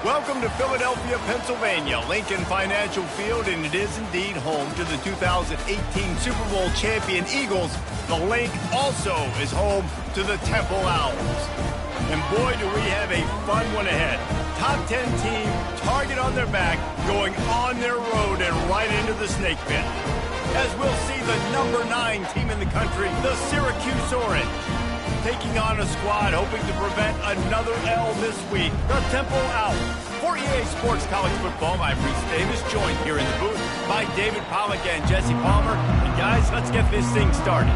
Welcome to Philadelphia, Pennsylvania, Lincoln Financial Field, and it is indeed home to the 2018 Super Bowl champion Eagles. The Link also is home to the Temple Owls. And boy, do we have a fun one ahead. Top 10 team, target on their back, going on their road and right into the snake pit. As we'll see the number 9 team in the country, the Syracuse Orange, taking on a squad hoping to prevent another L this week, the Temple Owls. For EA Sports College Football, I'm Reese Davis, joined here in the booth by David Pollack and Jesse Palmer. And guys, let's get this thing started.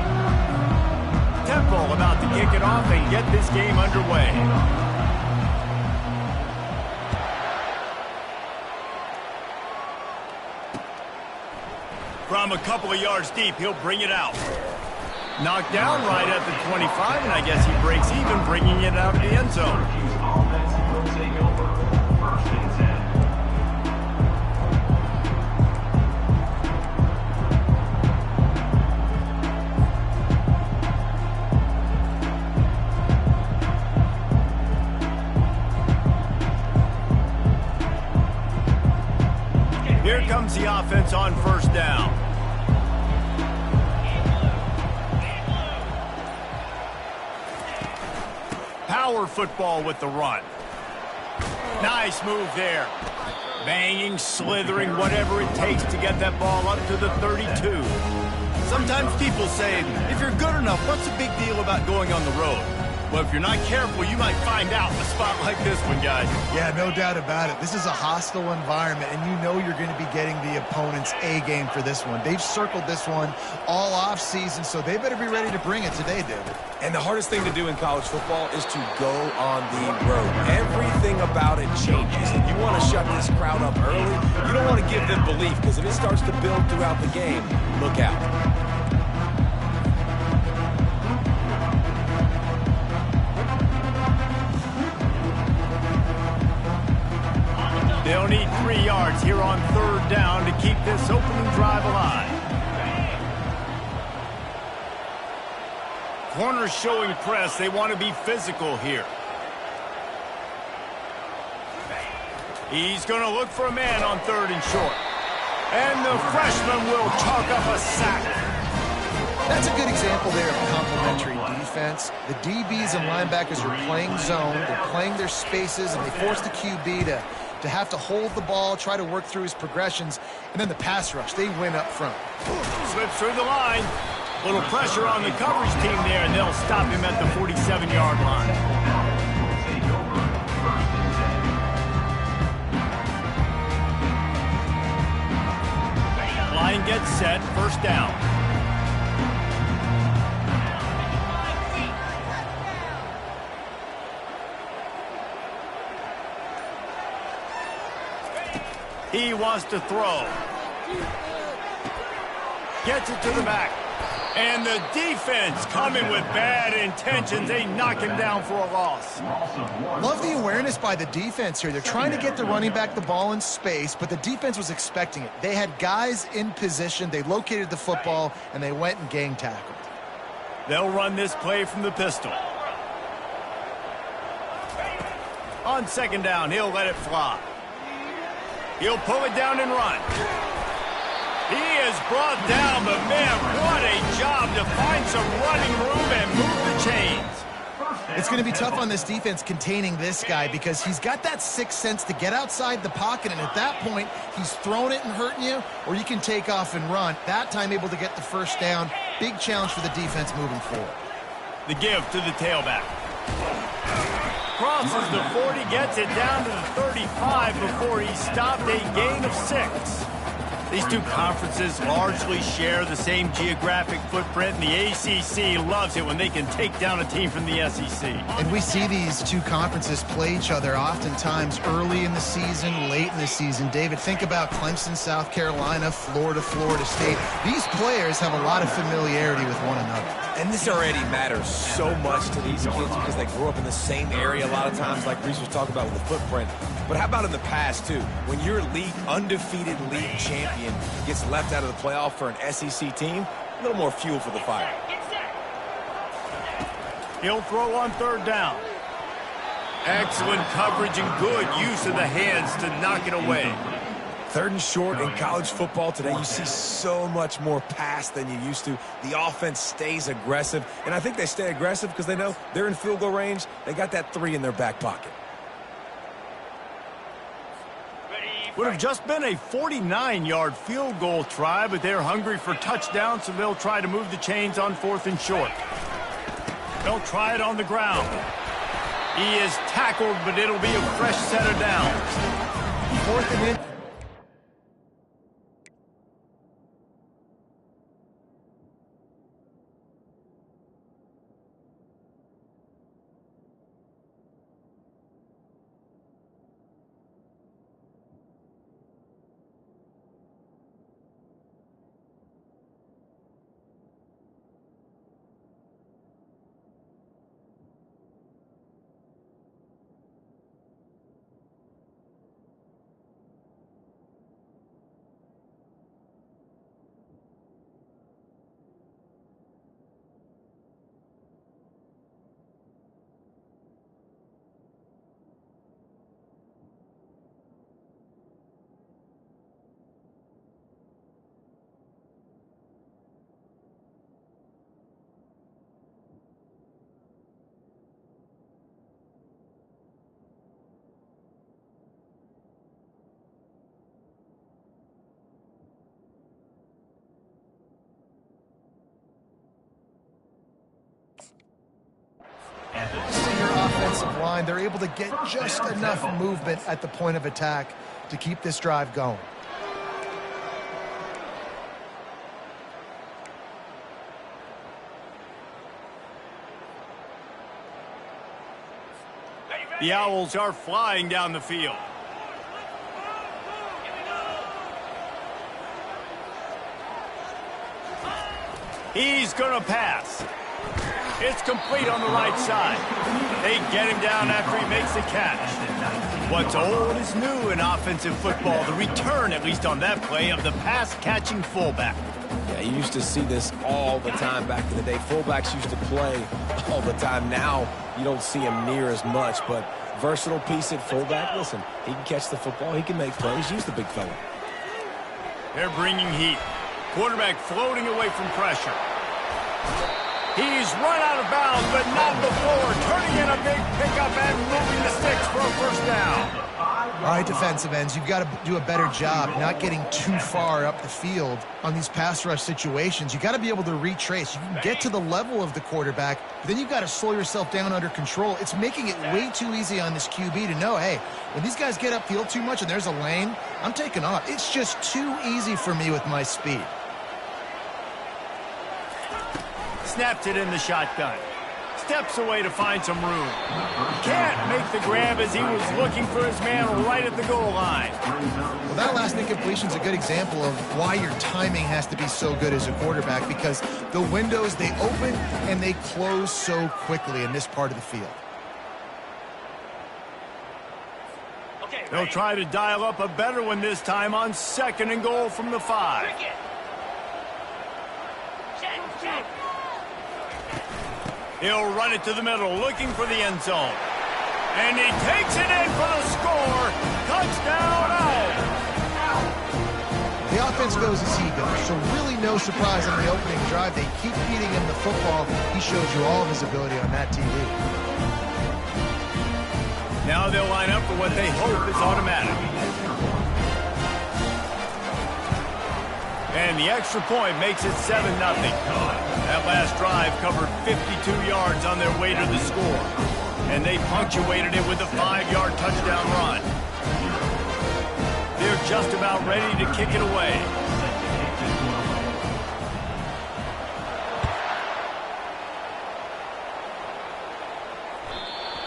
Temple about to kick it off and get this game underway. From a couple of yards deep, he'll bring it out. Knocked down right at the 25, and I guess he breaks even, bringing it out of the end zone. Here comes the offense on first down. Power football with the run. Nice move there. Banging, slithering, whatever it takes to get that ball up to the 32. Sometimes people say, if you're good enough, what's the big deal about going on the road? Well, if you're not careful, you might find out in a spot like this one, guys. Yeah, no doubt about it. This is a hostile environment, and you know you're going to be getting the opponent's A-game for this one. They've circled this one all off-season, so they better be ready to bring it today, David. And the hardest thing to do in college football is to go on the road. Everything about it changes, and you want to shut this crowd up early. You don't want to give them belief, because if it starts to build throughout the game, look out. They'll need 3 yards here on third down to keep this opening drive alive. Corners showing press. They want to be physical here. He's going to look for a man on third and short. And the freshman will chalk up a sack. That's a good example there of complementary defense. The DBs and linebackers are playing zone. They're playing their spaces, and they force the QB to have to hold the ball, try to work through his progressions, and then the pass rush, they win up front. Slips through the line. Little pressure on the coverage team there, and they'll stop him at the 47-yard line. Line gets set, first down. He wants to throw. Gets it to the back. And the defense coming with bad intentions. They knock him down for a loss. Love the awareness by the defense here. They're trying to get the running back the ball in space, but the defense was expecting it. They had guys in position. They located the football, and they went and gang tackled. They'll run this play from the pistol. On second down, he'll let it fly. He'll pull it down and run. He is brought down, but man, what a job to find some running room and move the chains. It's going to be tough on this defense containing this guy because he's got that sixth sense to get outside the pocket, and at that point, he's throwing it and hurting you, or you can take off and run. That time able to get the first down. Big challenge for the defense moving forward. The give to the tailback. Crosses the 40, gets it down to the 35 before he stopped, a gain of 6. These two conferences largely share the same geographic footprint, and the ACC loves it when they can take down a team from the SEC. And we see these two conferences play each other oftentimes early in the season, late in the season. David, think about Clemson, South Carolina, Florida, Florida State. These players have a lot of familiarity with one another. And this already matters so much to these kids because they grew up in the same area a lot of times, like Reese was talking about with the footprint. But how about in the past, too? When your undefeated league champion gets left out of the playoff for an SEC team, a little more fuel for the fire. He'll throw on third down. Excellent coverage and good use of the hands to knock it away. 3rd and short in college football today, you see so much more pass than you used to. The offense stays aggressive, and I think they stay aggressive because they know they're in field goal range. They got that 3 in their back pocket. Would have just been a 49-yard field goal try, but they're hungry for touchdown, so they'll try to move the chains on 4th and short. They'll try it on the ground. He is tackled, but it'll be a fresh set of downs. 4th and in. Your offensive line, they're able to get just enough movement at the point of attack to keep this drive going. The Owls are flying down the field. He's going to pass. It's complete on the right side. They get him down after he makes the catch. What's old is new in offensive football. The return, at least on that play, of the pass-catching fullback. Yeah, you used to see this all the time back in the day. Fullbacks used to play all the time. Now, you don't see him near as much, but versatile piece at fullback. Listen, he can catch the football. He can make plays. Use the big fella. They're bringing heat. Quarterback floating away from pressure. He's run out of bounds, but not before. Turning in a big pickup and moving the sticks for a first down. All right, defensive ends, you've got to do a better job not getting too far up the field on these pass rush situations. You've got to be able to retrace. You can get to the level of the quarterback, but then you've got to slow yourself down under control. It's making it way too easy on this QB to know, hey, when these guys get upfield too much and there's a lane, I'm taking off. It's just too easy for me with my speed. Snaps it in the shotgun. Steps away to find some room. Can't make the grab as he was looking for his man right at the goal line. Well, that last incompletion is a good example of why your timing has to be so good as a quarterback, because the windows, they open and they close so quickly in this part of the field. They'll try to dial up a better one this time on 2nd and goal from the 5. He'll run it to the middle, looking for the end zone. And he takes it in for the score. Touchdown, Owl. The offense goes as he goes, so really no surprise on the opening drive. They keep feeding him the football. He shows you all of his ability on that TV. Now they'll line up for what they hope is automatic. And the extra point makes it 7-0. That last drive covered 52 yards on their way to the score. And they punctuated it with a 5-yard touchdown run. They're just about ready to kick it away.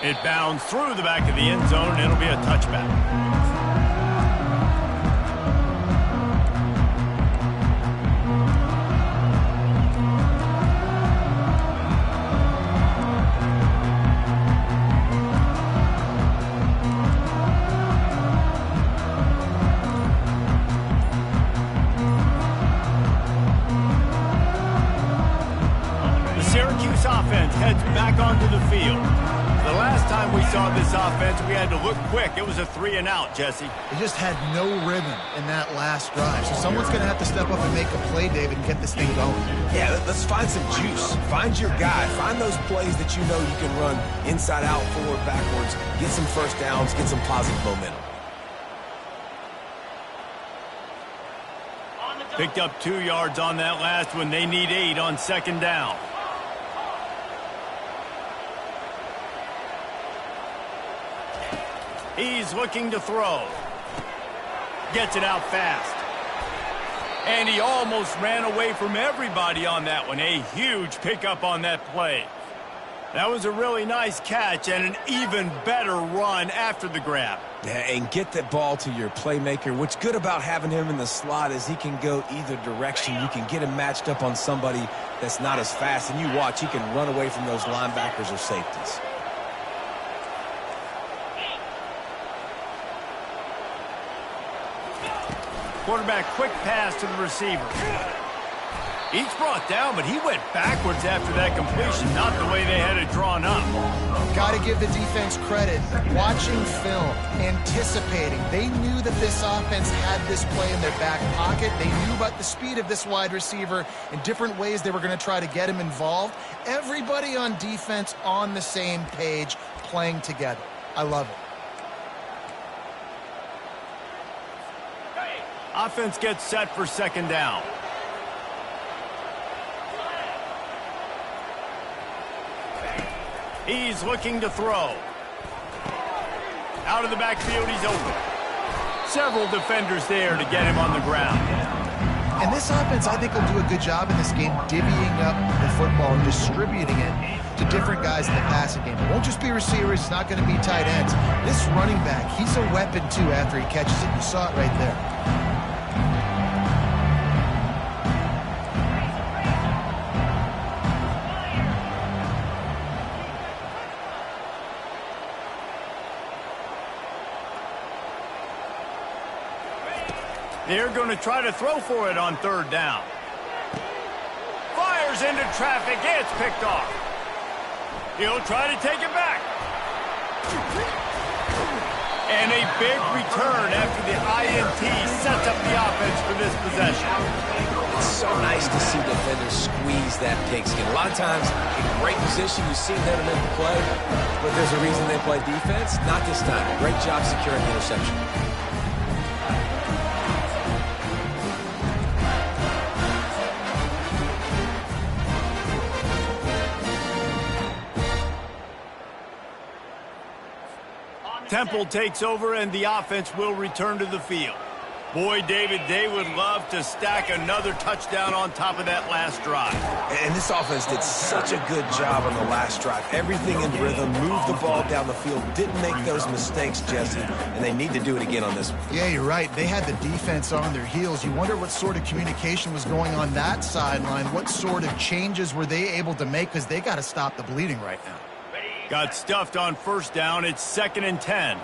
It bounds through the back of the end zone, and it'll be a touchback. The Syracuse offense heads back onto the field. The last time time we saw this offense, we had to look quick. It was a 3-and-out, Jesse. They just had no rhythm in that last drive. So someone's going to have to step up and make a play, David, and get this thing going. Yeah, let's find some juice. Find your guy. Find those plays that you know you can run inside out, forward, backwards, get some first downs, get some positive momentum. Picked up 2 yards on that last one. They need 8 on 2nd down. He's looking to throw. Gets it out fast. And he almost ran away from everybody on that one. A huge pickup on that play. That was a really nice catch and an even better run after the grab. Yeah, and get that ball to your playmaker. What's good about having him in the slot is he can go either direction. You can get him matched up on somebody that's not as fast, and you watch, he can run away from those linebackers or safeties. Quarterback quick pass to the receiver. Each brought down, but he went backwards after that completion, not the way they had it drawn up. Got to give the defense credit. Watching film, anticipating. They knew that this offense had this play in their back pocket. They knew about the speed of this wide receiver and different ways they were going to try to get him involved. Everybody on defense on the same page, playing together. I love it. Offense gets set for 2nd down. He's looking to throw. Out of the backfield, he's open. Several defenders there to get him on the ground. And this offense, I think, will do a good job in this game divvying up the football and distributing it to different guys in the passing game. It won't just be receivers. It's not going to be tight ends. This running back, he's a weapon, too, after he catches it. You saw it right there. They're going to try to throw for it on 3rd down. Fires into traffic. It's picked off. He'll try to take it back. And a big return after the INT sets up the offense for this possession. It's so nice to see defenders squeeze that pigskin. A lot of times, in great position, you see them make the play, but there's a reason they play defense. Not this time. Great job securing the interception. Temple takes over, and the offense will return to the field. Boy, David, they would love to stack another touchdown on top of that last drive. And this offense did such a good job on the last drive. Everything in rhythm, moved the ball down the field, didn't make those mistakes, Jesse, and they need to do it again on this one. Yeah, you're right. They had the defense on their heels. You wonder what sort of communication was going on that sideline. What sort of changes were they able to make, because they got to stop the bleeding right now. Got stuffed on 1st down. It's 2nd and 10.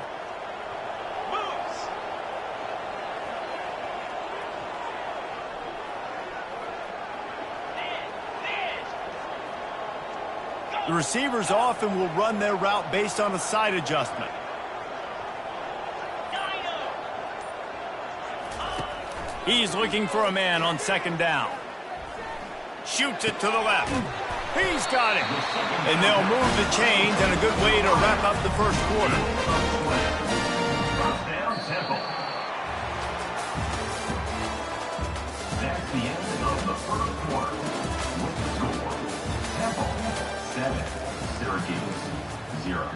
The receivers often will run their route based on a side adjustment. He's looking for a man on 2nd down. Shoots it to the left. He's got it. And they'll move the chains, and a good way to wrap up the 1st quarter. First down, Temple. That's the end of the 1st quarter. With the score, Temple 7, Syracuse 0.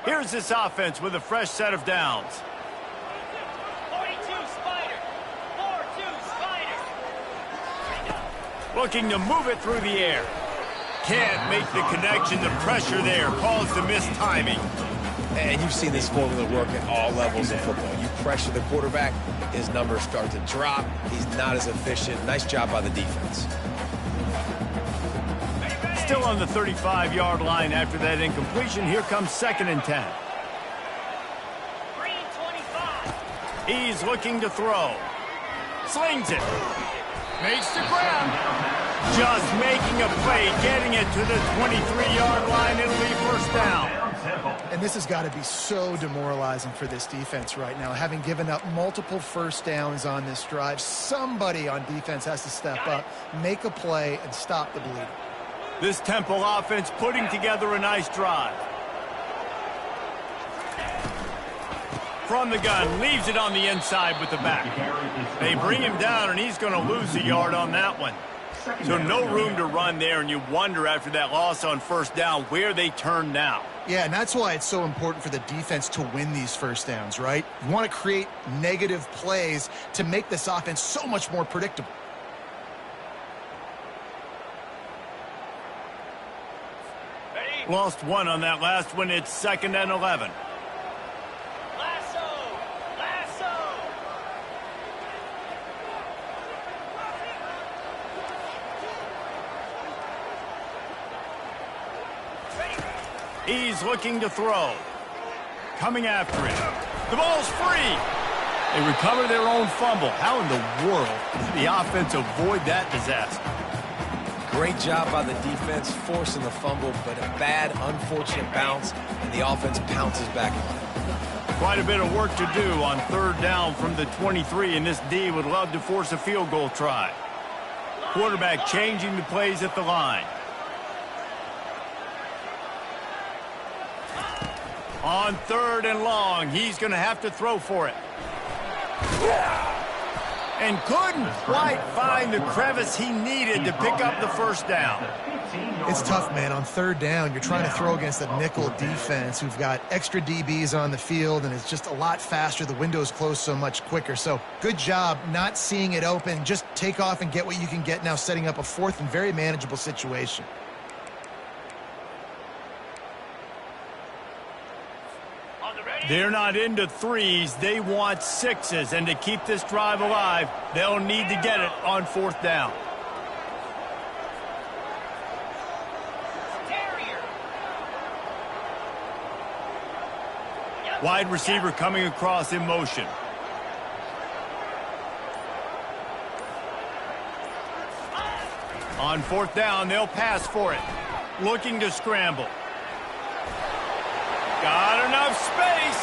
Here's this offense with a fresh set of downs. 42 Spider. 4-2 Spider. Looking to move it through the air. Can't make the connection. The pressure there caused the missed timing. And you've seen this formula work at all levels of football. You pressure the quarterback, his numbers start to drop. He's not as efficient. Nice job by the defense. Still on the 35-yard line after that incompletion. Here comes 2nd and 10. Green 25. He's looking to throw. Slings it. Makes the grab. Just making a play, getting it to the 23-yard line. It'll be first down. And this has got to be so demoralizing for this defense right now. Having given up multiple first downs on this drive, somebody on defense has to step up, make a play, and stop the bleeding. This Temple offense putting together a nice drive. From the gun, leaves it on the inside with the back. They bring him down, and he's going to lose a yard on that one. So no room to run there, and you wonder after that loss on first down where they turn now. Yeah, and that's why it's so important for the defense to win these first downs, right? You want to create negative plays to make this offense so much more predictable. Lost one on that last one. It's 2nd and 11. He's looking to throw. Coming after it. The ball's free. They recover their own fumble. How in the world did the offense avoid that disaster? Great job by the defense forcing the fumble, but a bad, unfortunate bounce, and the offense pounces back on it. Quite a bit of work to do on 3rd down from the 23, and this D would love to force a field goal try. Quarterback changing the plays at the line. On 3rd and long, he's going to have to throw for it. And couldn't quite find the crevice he needed to pick up the first down. It's tough, man. On 3rd down, you're trying to throw against a nickel defense who've got extra DBs on the field, and it's just a lot faster. The window's closed so much quicker. So good job not seeing it open. Just take off and get what you can get now, setting up a 4th and very manageable situation. They're not into 3s. They want 6s. And to keep this drive alive, they'll need to get it on 4th down. Wide receiver coming across in motion. On 4th down, they'll pass for it. Looking to scramble. Got enough space,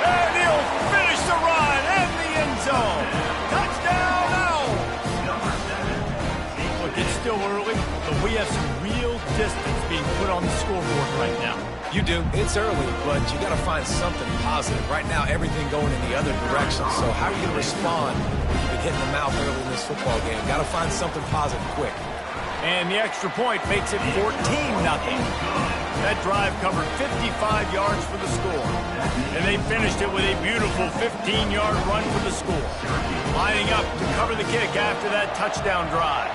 and he'll finish the run in the end zone. Touchdown now. Look, it's still early, but we have some real distance being put on the scoreboard right now. You do. It's early, but you got to find something positive. Right now, everything going in the other direction. So how are you going to respond when you've been hitting the mouth early in this football game? Got to find something positive quick. And the extra point makes it 14-0. That drive covered 55 yards for the score. And they finished it with a beautiful 15-yard run for the score. Lining up to cover the kick after that touchdown drive.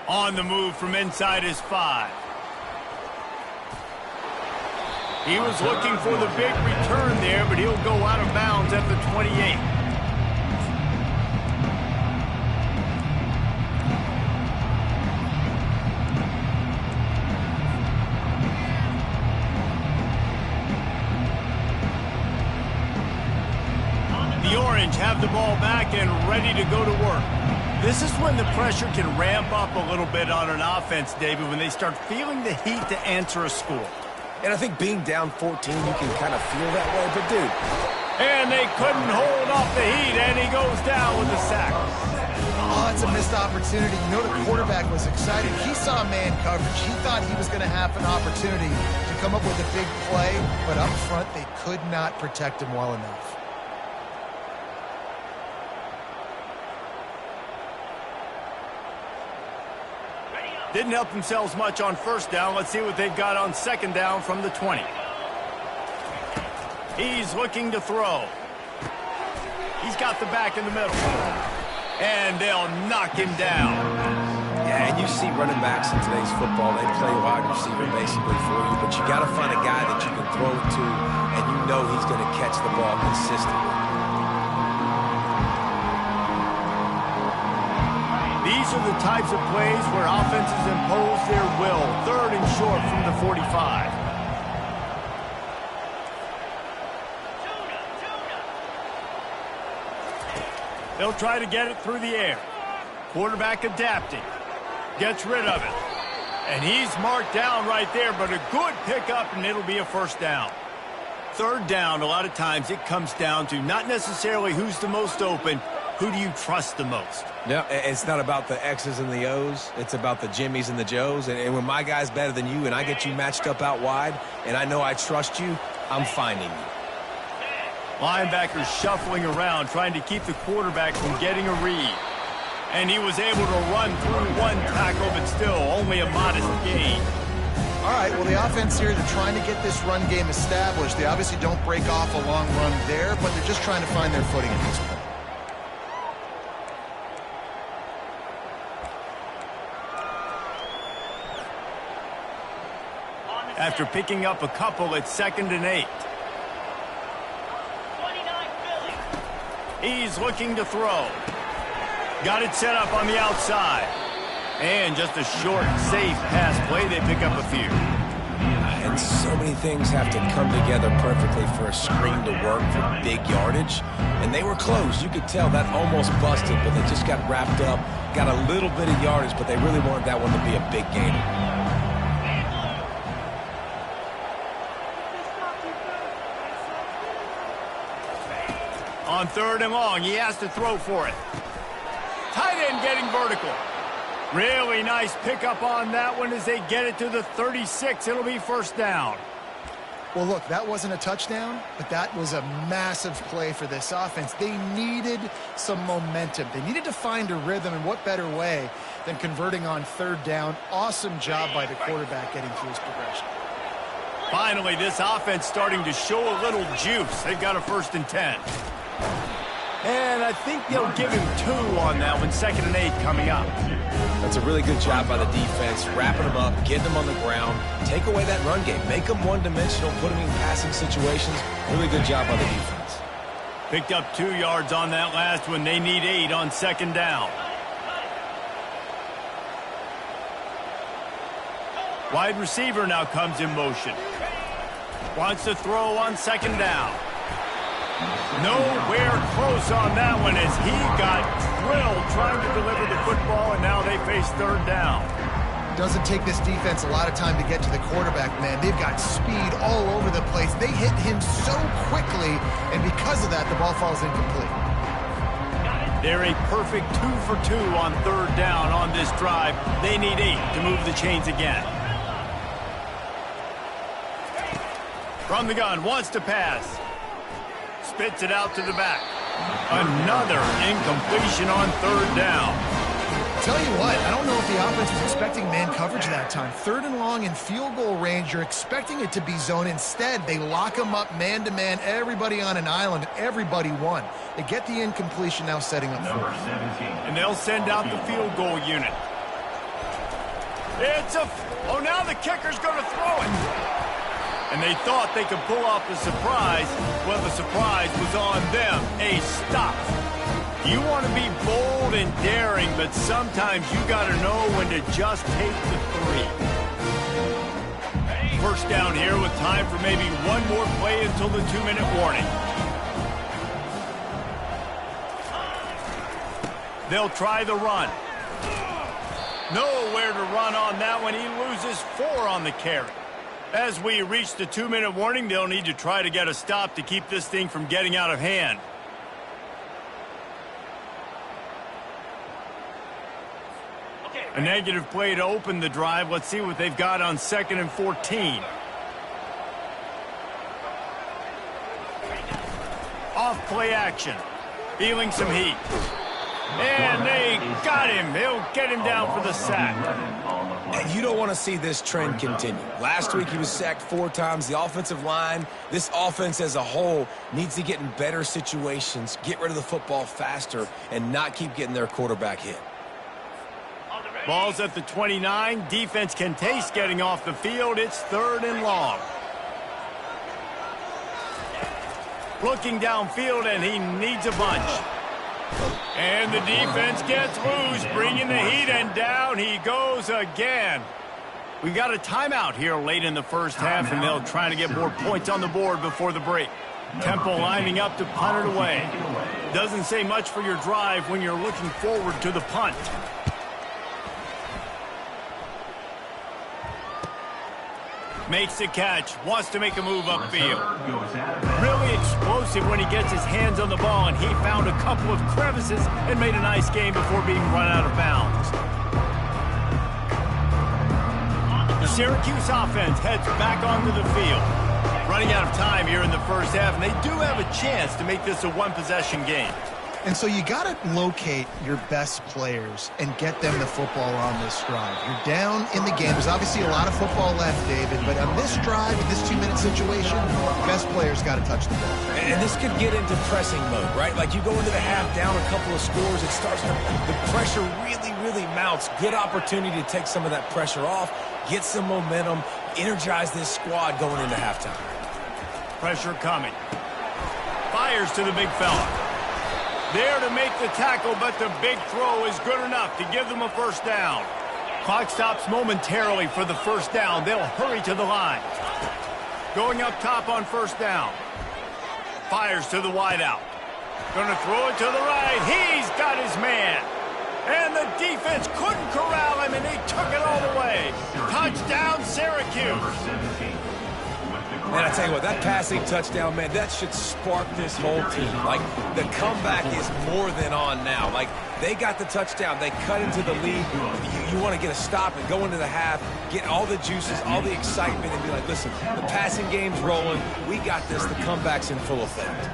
On the move from inside his 5. He was looking for the big return there, but he'll go out of bounds at the 28. The Orange have the ball back and ready to go to work. This is when the pressure can ramp up a little bit on an offense, David, when they start feeling the heat to answer a score. And I think being down 14, you can kind of feel that way, but dude. And they couldn't hold off the heat, and he goes down with a sack. Oh, it's a missed opportunity. You know, the quarterback was excited. He saw man coverage. He thought he was going to have an opportunity to come up with a big play, but up front, they could not protect him well enough. Didn't help themselves much on first down. Let's see what they've got on 2nd down from the 20. He's looking to throw. He's got the back in the middle. And they'll knock him down. Yeah, and you see running backs in today's football, they play wide receiver basically for you, but you got to find a guy that you can throw it to, and you know he's going to catch the ball consistently. These are the types of plays where offenses impose their will. 3rd and short from the 45. They'll try to get it through the air. Quarterback adapting. Gets rid of it. And he's marked down right there, but a good pickup, and it'll be a first down. Third down, a lot of times it comes down to not necessarily who's the most open, who do you trust the most? No, it's not about the X's and the O's. It's about the Jimmys and the Joes. And when my guy's better than you and I get you matched up out wide and I know I trust you, I'm finding you. Linebackers shuffling around, trying to keep the quarterback from getting a read. And he was able to run through one tackle, but still only a modest gain. All right, well, the offense here, they're trying to get this run game established. They obviously don't break off a long run there, but they're just trying to find their footing at this point. After picking up a couple, it's 2nd and 8. 29 Philly. He's looking to throw. Got it set up on the outside. And just a short, safe pass play. They pick up a few. And so many things have to come together perfectly for a screen to work for big yardage. And they were close. You could tell that almost busted, but they just got wrapped up, got a little bit of yardage, but they really wanted that one to be a big gainer. On 3rd and long, he has to throw for it. Tight end getting vertical. Really nice pickup on that one as they get it to the 36. It'll be first down. Well, look, that wasn't a touchdown, but that was a massive play for this offense. They needed some momentum. They needed to find a rhythm, and what better way than converting on 3rd down. Awesome job by the quarterback getting through his progression. Finally, this offense starting to show a little juice. They've got a 1st and 10. And I think they'll give him 2 on that one, 2nd and 8 coming up. That's a really good job by the defense, wrapping them up, getting them on the ground, take away that run game, make them one-dimensional, put them in passing situations. Really good job by the defense. Picked up 2 yards on that last one. They need 8 on 2nd down. Wide receiver now comes in motion. Wants to throw on 2nd down. Nowhere close on that one as he got drilled trying to deliver the football, and now they face 3rd down. Doesn't take this defense a lot of time to get to the quarterback, man. They've got speed all over the place. They hit him so quickly, and because of that, the ball falls incomplete. They're a perfect 2 for 2 on 3rd down on this drive. They need 8 to move the chains again. From the gun, wants to pass. Spits it out to the back. Another incompletion on 3rd down. Tell you what, I don't know if the offense was expecting man coverage that time. 3rd and long in field goal range, you're expecting it to be zone. Instead, they lock them up man-to-man, everybody on an island, and everybody won. They get the incompletion now setting up Number 4th. 17. And they'll send out the field goal unit. Oh, now the kicker's going to throw it. And they thought they could pull off the surprise. Well, the surprise was on them. A stop. You want to be bold and daring, but sometimes you got to know when to just take the 3. First down here with time for maybe one more play until the 2-minute warning. They'll try the run. Nowhere to run on that one. He loses 4 on the carry. As we reach the 2-minute warning, they'll need to try to get a stop to keep this thing from getting out of hand. A negative play to open the drive. Let's see what they've got on 2nd and 14. Off play action. Feeling some heat. And they got him. He'll get him down for the sack. And you don't want to see this trend continue. Last week he was sacked 4 times. The offensive line, this offense as a whole, needs to get in better situations, get rid of the football faster, and not keep getting their quarterback hit. Ball's at the 29. Defense can taste getting off the field. It's 3rd and long. Looking downfield, and he needs a bunch. And the defense gets loose, bringing the heat, and down he goes again. We got a timeout here late in the first half, and they'll try to get more points on the board before the break. Temple lining up to punt it away. Doesn't say much for your drive when you're looking forward to the punt. Makes the catch, wants to make a move upfield. Really explosive when he gets his hands on the ball, and he found a couple of crevices and made a nice game before being run out of bounds. The Syracuse offense heads back onto the field. Running out of time here in the first half, and they do have a chance to make this a one-possession game. And so you got to locate your best players and get them the football on this drive. You're down in the game. There's obviously a lot of football left, David, but on this drive, in this 2-minute situation, the best players got to touch the ball. And this could get into pressing mode, right? Like you go into the half down a couple of scores, it starts to, the pressure really mounts. Good opportunity to take some of that pressure off, get some momentum, energize this squad going into halftime. Pressure coming. Fires to the big fella. There to make the tackle, but the big throw is good enough to give them a first down. Clock stops momentarily for the first down. They'll hurry to the line. Going up top on first down. Fires to the wideout. Going to throw it to the right. He's got his man. And the defense couldn't corral him, and he took it all the way. Touchdown, Syracuse. Man, I tell you what, that passing touchdown, man, that should spark this whole team. Like, the comeback is more than on now. Like, they got the touchdown. They cut into the lead. You want to get a stop and go into the half, get all the juices, all the excitement, and be like, listen, the passing game's rolling. We got this. The comeback's in full effect.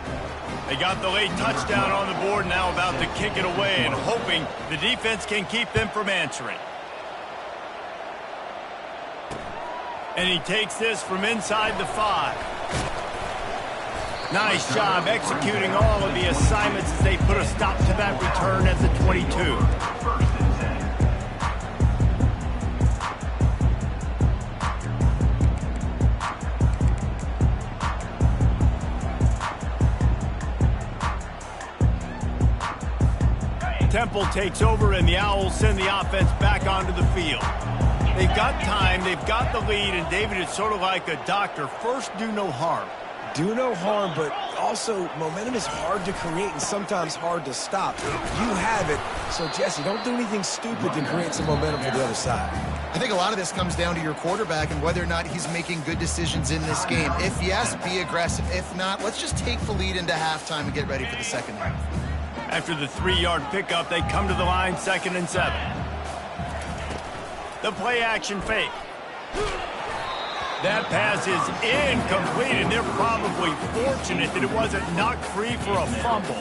They got the late touchdown on the board, now about to kick it away and hoping the defense can keep them from answering. And he takes this from inside the 5. Nice job executing all of the assignments as they put a stop to that return at the 22. Temple takes over, and the Owls send the offense back onto the field. They've got time, they've got the lead, and David, it's sort of like a doctor. First, do no harm. Do no harm, but also momentum is hard to create and sometimes hard to stop. You have it, so Jesse, don't do anything stupid to create some momentum for the other side. I think a lot of this comes down to your quarterback and whether or not he's making good decisions in this game. If yes, be aggressive. If not, let's just take the lead into halftime and get ready for the second half. After the 3-yard pickup, they come to the line, 2nd and 7. The play-action fake. That pass is incomplete, and they're probably fortunate that it wasn't knocked free for a fumble.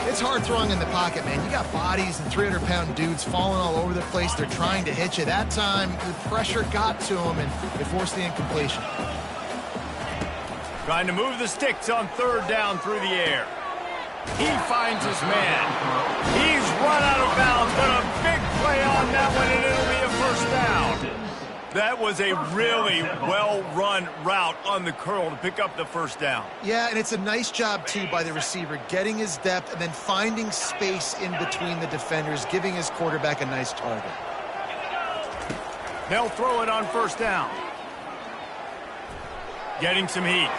It's hard throwing in the pocket, man. You got bodies and 300-pound dudes falling all over the place. They're trying to hit you. That time, the pressure got to them, and it forced the incompletion. Trying to move the sticks on 3rd down through the air. He finds his man. He's run out of bounds, but a big play on that one, and it'll be a first down. That was a really well-run route on the curl to pick up the first down. Yeah, and it's a nice job, too, by the receiver, getting his depth and then finding space in between the defenders, giving his quarterback a nice target. They'll throw it on first down. Getting some heat.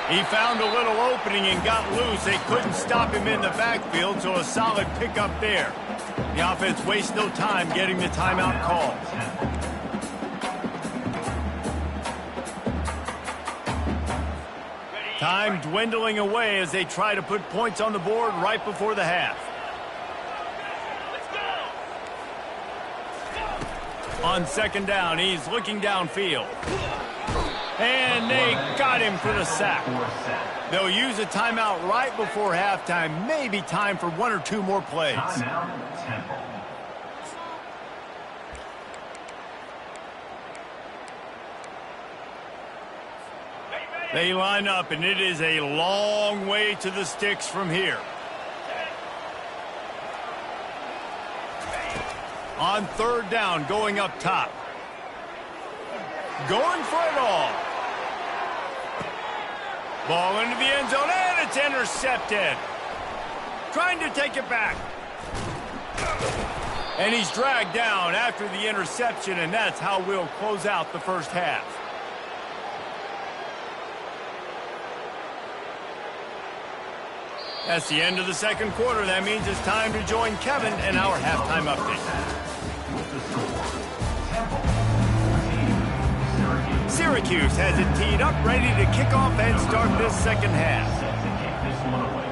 He found a little opening and got loose. They couldn't stop him in the backfield, so a solid pickup there. The offense wastes no time getting the timeout called. Time dwindling away as they try to put points on the board right before the half. On 2nd down, he's looking downfield. And they got him for the sack. They'll use a timeout right before halftime. Maybe time for 1 or 2 more plays. They line up, and it is a long way to the sticks from here. On 3rd down, going up top. Going for it all. Ball into the end zone, and it's intercepted. Trying to take it back. And he's dragged down after the interception, and that's how we'll close out the first half. That's the end of the second quarter. That means it's time to join Kevin in our halftime update. With the score, Temple 14, Syracuse has it teed up, ready to kick off and start this second half. set to kick this one away.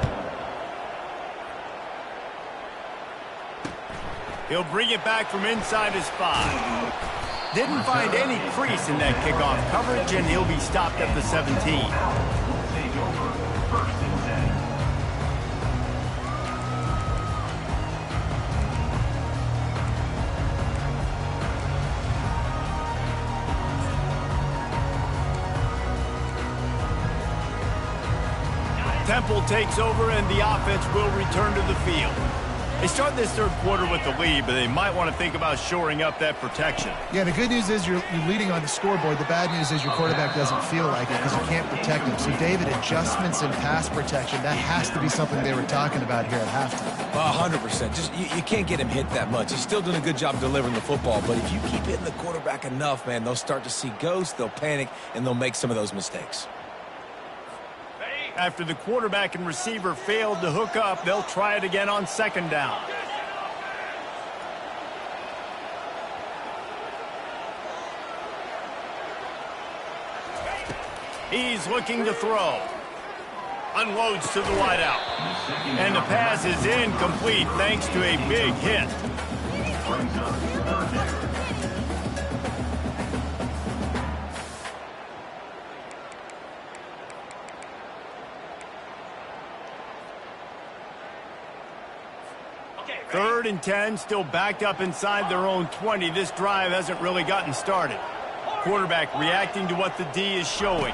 He'll bring it back from inside his 5. Didn't find any crease in that kickoff coverage, and he'll be stopped at the 17. Take over, 1st and 10. Temple takes over, and the offense will return to the field. They start this third quarter with the lead, but they might want to think about shoring up that protection. Yeah, the good news is you're leading on the scoreboard. The bad news is your quarterback doesn't feel like it because you can't protect him. So, David, adjustments in pass protection, that has to be something they were talking about here at halftime. 100%. Just you can't get him hit that much. He's still doing a good job delivering the football, but if you keep hitting the quarterback enough, man, they'll start to see ghosts, they'll panic, and they'll make some of those mistakes. After the quarterback and receiver failed to hook up, they'll try it again on second down. He's looking to throw. Unloads to the wideout. And the pass is incomplete thanks to a big hit. Brings up 3rd down. Third and 10, still backed up inside their own 20. This drive hasn't really gotten started. Quarterback reacting to what the D is showing.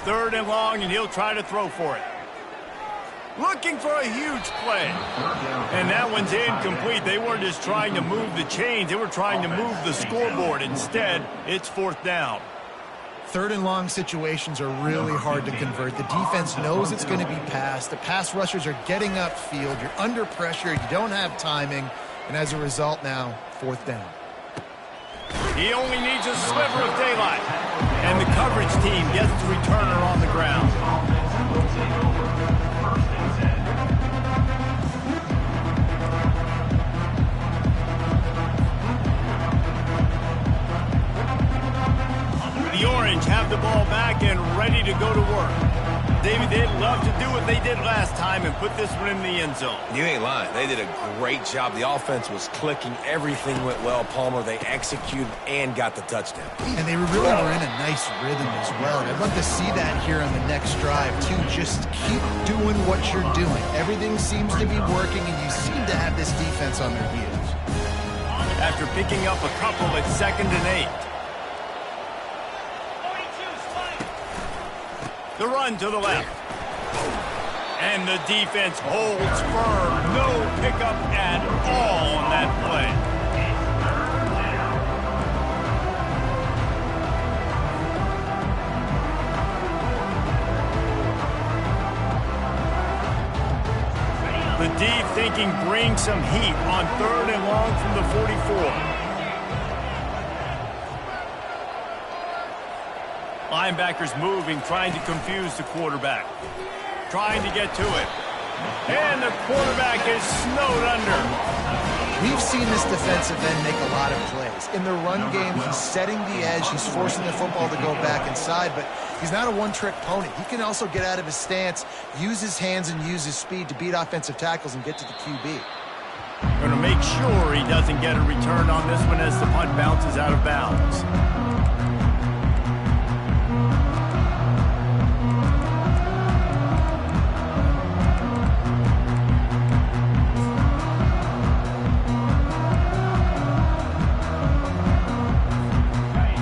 3rd and long, and he'll try to throw for it. Looking for a huge play. And that one's incomplete. They weren't just trying to move the chains. They were trying to move the scoreboard. Instead, it's 4th down. 3rd and long situations are really hard to convert. The defense knows it's going to be passed. The pass rushers are getting upfield. You're under pressure. You don't have timing. And as a result now, 4th down. He only needs a sliver of daylight. And the coverage team gets the returner on the ground. Offense will take over, 1st and 10. The Orange have the ball back and ready to go to work. David, they'd love to do what they did last time and put this one in the end zone. You ain't lying. They did a great job. The offense was clicking. Everything went well, Palmer. They executed and got the touchdown. And they really were in a nice rhythm as well. And I'd love to see that here on the next drive, too. Just keep doing what you're doing. Everything seems to be working, and you seem to have this defense on their heels. After picking up a couple at 2nd and 8. The run to the left. And the defense holds firm. No pickup at all on that play. The D thinking bring some heat on 3rd and long from the 44. Linebackers moving, trying to confuse the quarterback. Trying to get to it. And the quarterback is snowed under. We've seen this defensive end make a lot of plays. In the run game, he's setting the edge. He's forcing the football to go back inside, but he's not a one-trick pony. He can also get out of his stance, use his hands, and use his speed to beat offensive tackles and get to the QB. Going to make sure he doesn't get a return on this one as the punt bounces out of bounds.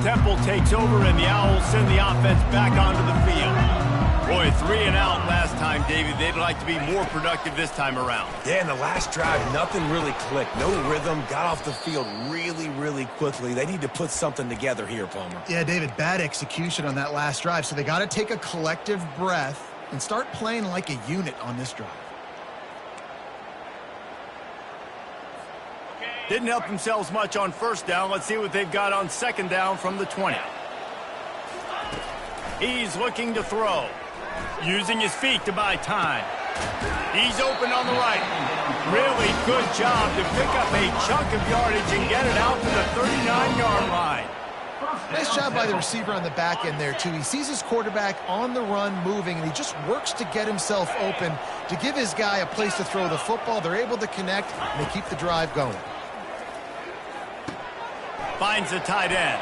Temple takes over, and the Owls send the offense back onto the field. Boy, 3 and out last time, Davey. They'd like to be more productive this time around. Yeah, in the last drive, nothing really clicked. No rhythm, got off the field really quickly. They need to put something together here, Palmer. Yeah, David, bad execution on that last drive, so they got to take a collective breath and start playing like a unit on this drive. Didn't help themselves much on 1st down. Let's see what they've got on 2nd down from the 20. He's looking to throw. Using his feet to buy time. He's open on the right. Really good job to pick up a chunk of yardage and get it out to the 39-yard line. Nice job by the receiver on the back end there, too. He sees his quarterback on the run moving, and he just works to get himself open to give his guy a place to throw the football. They're able to connect, and they keep the drive going. Finds the tight end.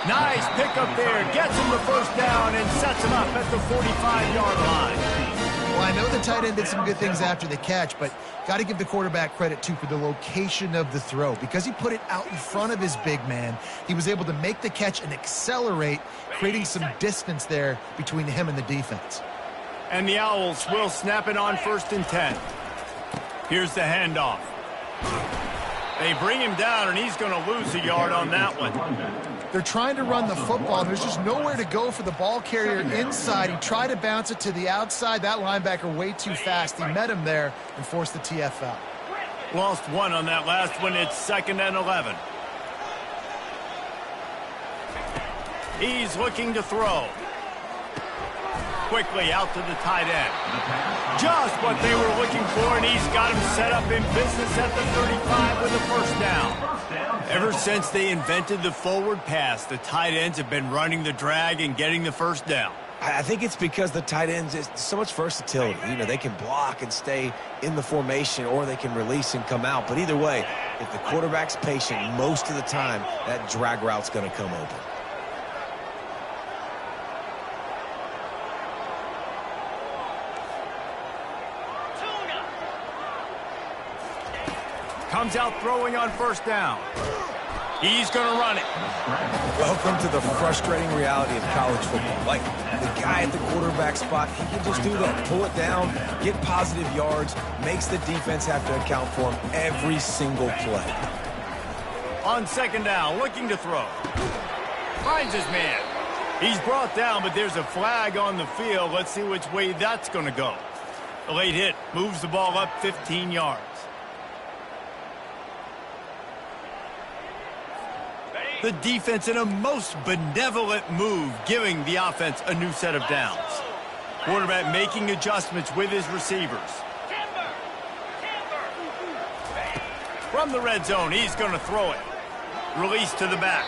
Nice pickup there. Gets him the first down and sets him up at the 45-yard line. Well, I know the tight end did some good things after the catch, but got to give the quarterback credit, too, for the location of the throw. Because he put it out in front of his big man, he was able to make the catch and accelerate, creating some distance there between him and the defense. And the Owls will snap it on 1st and 10. Here's the handoff. They bring him down, and he's going to lose a yard on that one. They're trying to run the football, and there's just nowhere to go for the ball carrier inside. He tried to bounce it to the outside. That linebacker way too fast. He met him there and forced the TFL. Lost one on that last one. It's 2nd and 11. He's looking to throw. Quickly out to the tight end. Just what they were looking for, and he's got him set up in business at the 35 with a first down. Ever since they invented the forward pass, the tight ends have been running the drag and getting the first down. I think it's because the tight ends is so much versatility. You know, they can block and stay in the formation, or they can release and come out. But either way, if the quarterback's patient most of the time, that drag route's going to come open. Comes out throwing on first down. He's going to run it. Welcome to the frustrating reality of college football. Like, the guy at the quarterback spot, he can just do that. Pull it down, get positive yards, makes the defense have to account for him every single play. On 2nd down, looking to throw. Finds his man. He's brought down, but there's a flag on the field. Let's see which way that's going to go. A late hit moves the ball up 15 yards. The defense in a most benevolent move, giving the offense a new set of downs. Quarterback making adjustments with his receivers. From the red zone, he's going to throw it. Release to the back.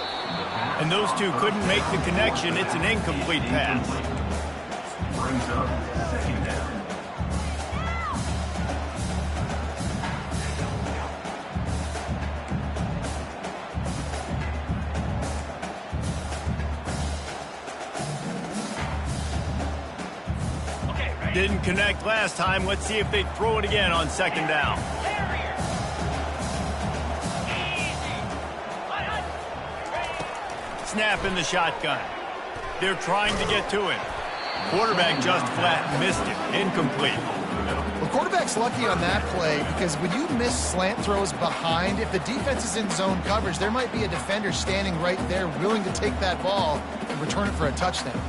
And those two couldn't make the connection. It's an incomplete pass. Brings up 2nd down. Didn't connect last time. Let's see if they throw it again on 2nd down. Snap in the shotgun. They're trying to get to him. Quarterback just flat missed it. Incomplete. Well, quarterback's lucky on that play because when you miss slant throws behind, if the defense is in zone coverage, there might be a defender standing right there willing to take that ball and return it for a touchdown.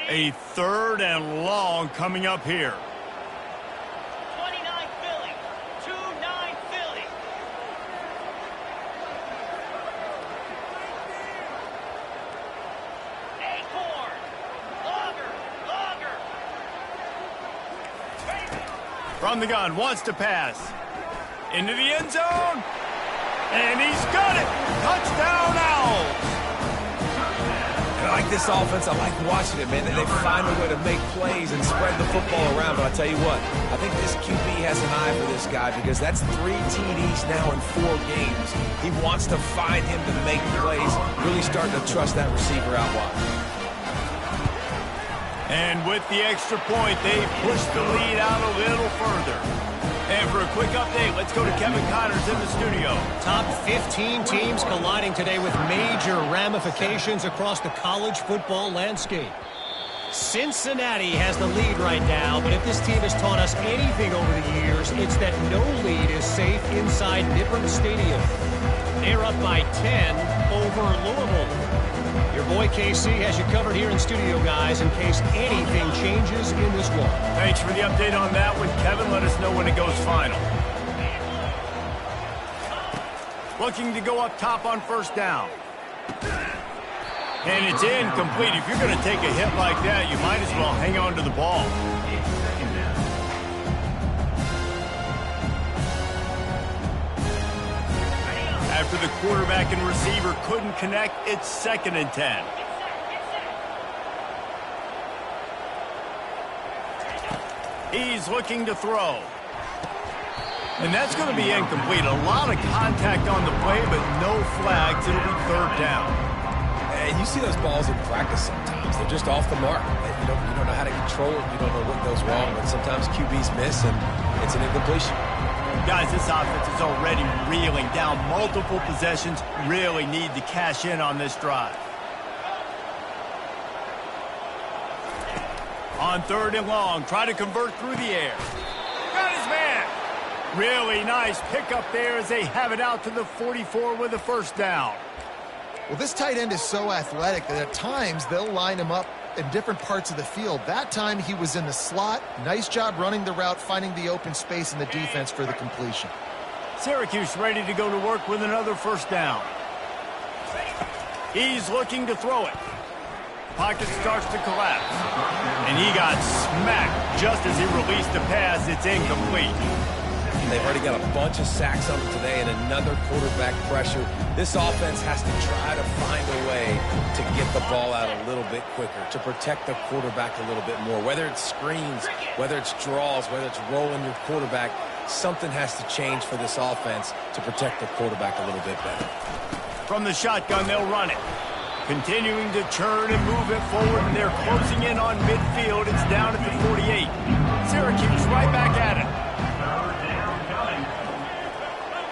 A 3rd and long coming up here. 29 Philly. 2-9 Philly. Acorn. Logger. From the gun, wants to pass. Into the end zone. And he's got it. Touchdown Owls. I like this offense. I like watching it, man. They find a way to make plays and spread the football around. But I'll tell you what, I think this QB has an eye for this guy because that's 3 TDs now in 4 games. He wants to find him to make plays, really starting to trust that receiver out wide. And with the extra point, they push the lead out a little further. And for a quick update, let's go to Kevin Connors in the studio. Top 15 teams colliding today with major ramifications across the college football landscape. Cincinnati has the lead right now, but if this team has taught us anything over the years, it's that no lead is safe inside Nippert Stadium. They're up by 10 over Louisville. Your boy KC has you covered here in studio, guys, in case anything changes in this one. Thanks for the update on that one, Kevin. Let us know when it goes final. Looking to go up top on 1st down. And it's incomplete. If you're going to take a hit like that, you might as well hang on to the ball. After the quarterback and receiver couldn't connect, it's 2nd and 10. He's looking to throw. And that's going to be incomplete. A lot of contact on the play, but no flags. It'll be 3rd down. And you see those balls in practice sometimes. They're just off the mark. You don't know how to control it. You don't know what goes wrong. But sometimes QBs miss, and it's an incompletion. Guys, this offense is already reeling down multiple possessions. Really need to cash in on this drive. On 3rd and long, try to convert through the air. Got his man. Really nice pickup there as they have it out to the 44 with a 1st down. Well, this tight end is so athletic that at times they'll line him up in different parts of the field. That time he was in the slot. Nice job running the route, finding the open space in the defense for the completion. Syracuse ready to go to work with another 1st down. He's looking to throw it. Pocket starts to collapse. And he got smacked just as he released the pass. It's incomplete. They've already got a bunch of sacks on them today and another quarterback pressure. This offense has to try to find a way to get the ball out a little bit quicker, to protect the quarterback a little bit more. Whether it's screens, whether it's draws, whether it's rolling your quarterback, something has to change for this offense to protect the quarterback a little bit better. From the shotgun, they'll run it. Continuing to churn and move it forward, and they're closing in on midfield. It's down at the 48. Syracuse right back at it.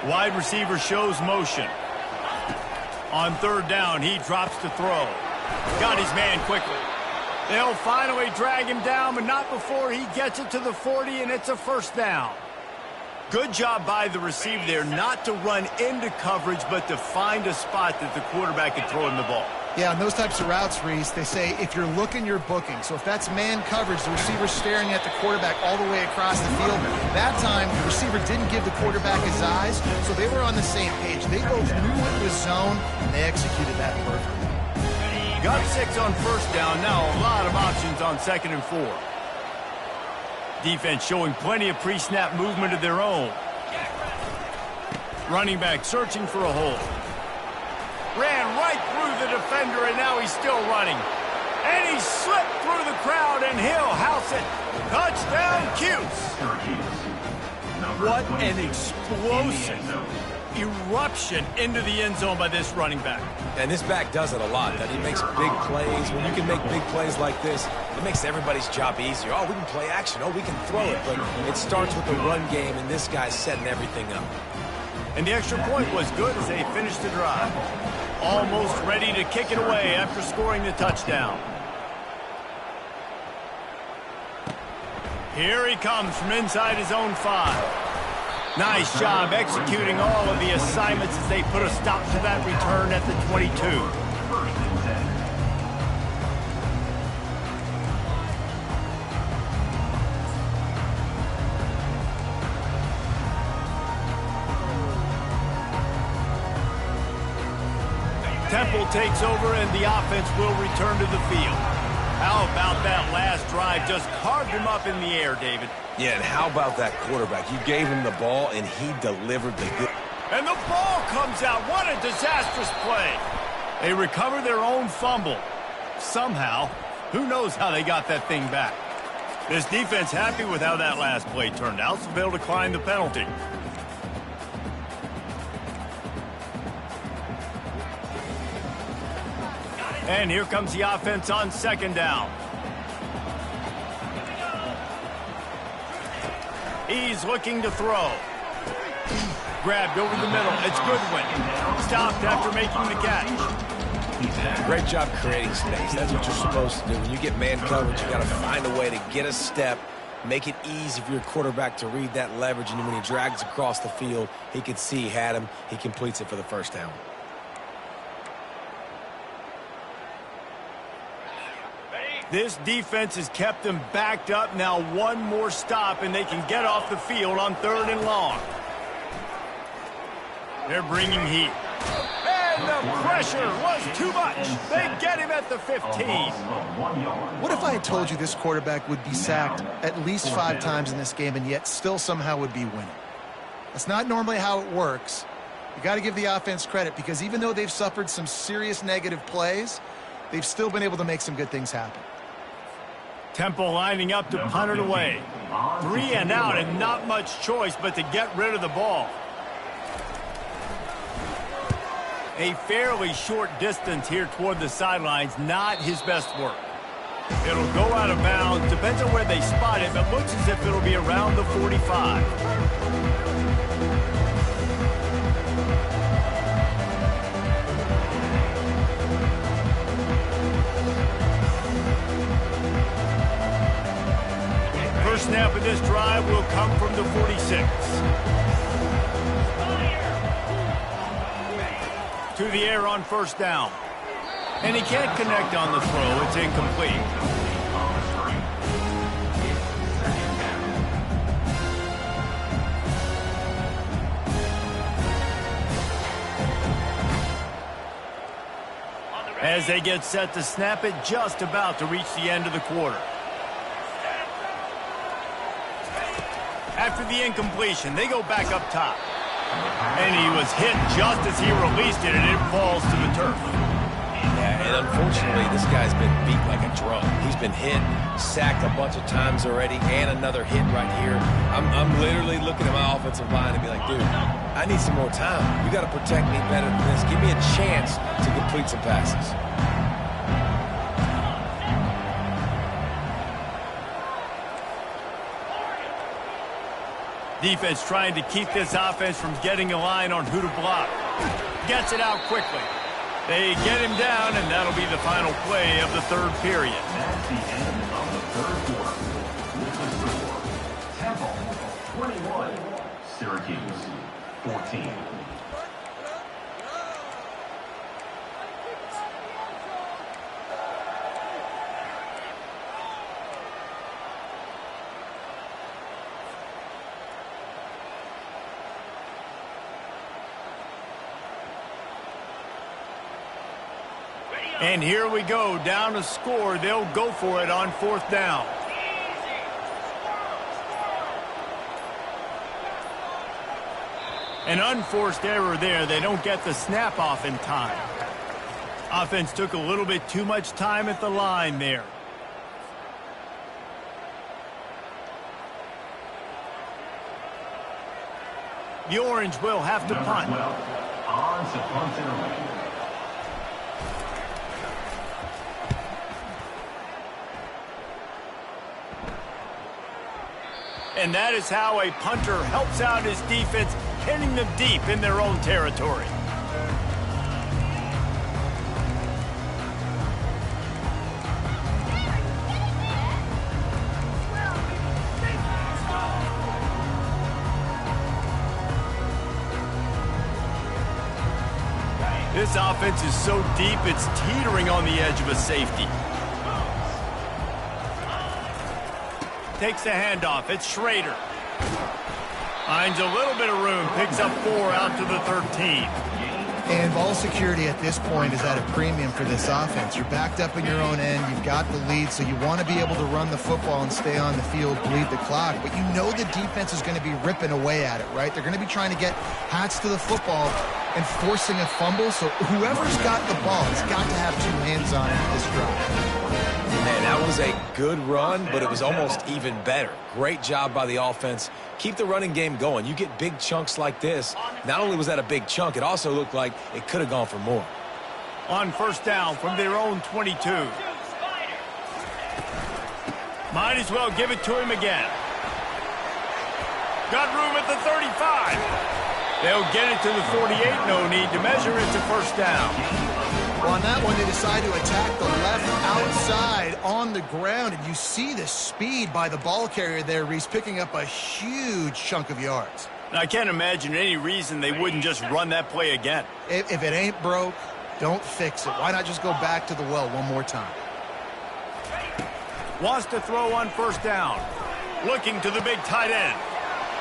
Wide receiver shows motion. On 3rd down, he drops to throw. Got his man quickly. They'll finally drag him down, but not before he gets it to the 40, and it's a 1st down. Good job by the receiver there not to run into coverage, but to find a spot that the quarterback can throw him the ball. Yeah, on those types of routes, Reese, they say if you're looking, you're booking. So if that's man coverage, the receiver's staring at the quarterback all the way across the field. That time, the receiver didn't give the quarterback his eyes, so they were on the same page. They both knew it was zone, and they executed that perfectly. Got 6 on 1st down. Now a lot of options on 2nd and 4. Defense showing plenty of pre-snap movement of their own. Running back searching for a hole. Ran right through the defender, and now he's still running. And he slipped through the crowd, and he'll house it. Touchdown, Cuse. What an explosive eruption into the end zone by this running back. And this back does it a lot. That he makes big plays. When you can make big plays like this, it makes everybody's job easier. Oh, we can play action. Oh, we can throw it. But it starts with the run game, and this guy's setting everything up. And the extra point was good as they finished the drive. Almost ready to kick it away after scoring the touchdown. Here he comes from inside his own 5. Nice job executing all of the assignments as they put a stop to that return at the 22. Temple takes over and the offense will return to the field. How about that last drive? Just carved him up in the air, David. Yeah, and how about that quarterback? You gave him the ball, and he delivered the good. And the ball comes out. What a disastrous play. They recover their own fumble. Somehow, who knows how they got that thing back. This defense happy with how that last play turned out, so they'll decline the penalty. And here comes the offense on 2nd down. He's looking to throw. Grabbed over the middle. It's Goodwin. Stopped after making the catch. Great job creating space. That's what you're supposed to do. When you get man coverage, you got to find a way to get a step, make it easy for your quarterback to read that leverage, and when he drags across the field, he can see he had him. He completes it for the 1st down. This defense has kept them backed up. Now one more stop, and they can get off the field on 3rd and long. They're bringing heat. And And the pressure was too much. They get him at the 15. What if I had told you this quarterback would be sacked at least 5 times in this game and yet still somehow would be winning? That's not normally how it works. You got to give the offense credit because even though they've suffered some serious negative plays, they've still been able to make some good things happen. Temple lining up to punt it away. 3 and out and not much choice but to get rid of the ball. A fairly short distance here toward the sidelines, not his best work. It'll go out of bounds, depends on where they spot it, but looks as if it'll be around the 45. First snap of this drive will come from the 46. To the air on first down. And he can't connect on the throw. It's incomplete. As they get set to snap it, just about to reach the end of the quarter. After the incompletion, they go back up top. And he was hit just as he released it, and it falls to the turf. Yeah, and unfortunately, this guy's been beat like a drum. He's been hit, sacked a bunch of times already, and another hit right here. I'm literally looking at my offensive line and be like, dude, I need some more time. You got to protect me better than this. Give me a chance to complete some passes. Defense trying to keep this offense from getting a line on who to block. Gets it out quickly. They get him down, and that'll be the final play of the third period. That's the end of the third quarter. With the score, Temple 21, Syracuse 14. And here we go, down to score. They'll go for it on fourth down. An unforced error there. They don't get the snap off in time. Offense took a little bit too much time at the line there. The Orange will have to punt. Number 12, on to punt it away. And that is how a punter helps out his defense, pinning them deep in their own territory. This offense is so deep, it's teetering on the edge of a safety. Takes the handoff. It's Schrader. Finds a little bit of room. Picks up 4 out to the 13. And ball security at this point is at a premium for this offense. You're backed up in your own end. You've got the lead, so you want to be able to run the football and stay on the field, bleed the clock. But you know the defense is going to be ripping away at it, right? They're going to be trying to get hats to the football and forcing a fumble. So whoever's got the ball has got to have 2 hands on it this drive. Man, that was a good run, but it was almost even better. Great job by the offense. Keep the running game going. You get big chunks like this. Not only was that a big chunk, it also looked like it could have gone for more. On first down from their own 22. Might as well give it to him again. Got room at the 35. They'll get it to the 48. No need to measure it to first down. Well, on that one, they decide to attack the left outside on the ground, and you see the speed by the ball carrier there, Reese, picking up a huge chunk of yards. Now, I can't imagine any reason they wouldn't just run that play again. If it ain't broke, don't fix it. Why not just go back to the well one more time? Wants to throw on first down. Looking to the big tight end.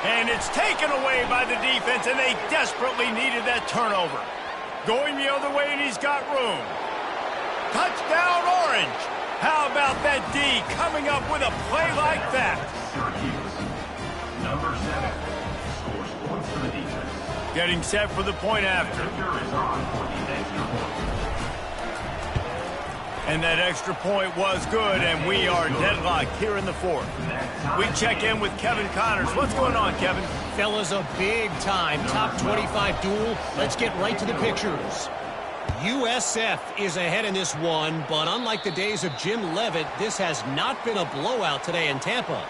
And it's taken away by the defense, and they desperately needed that turnover. Going the other way, and he's got room. Touchdown, Orange. How about that D coming up with a play like that? Syracuse. Number 7 scores points for the defense. Getting set for the point after. Kicker is on for the extra point. And that extra point was good, and we are deadlocked here in the fourth. We check in with Kevin Connors. What's going on, Kevin? Fellas, a big-time top 25 duel. Let's get right to the pictures. USF is ahead in this one, but unlike the days of Jim Leavitt, this has not been a blowout today in Tampa.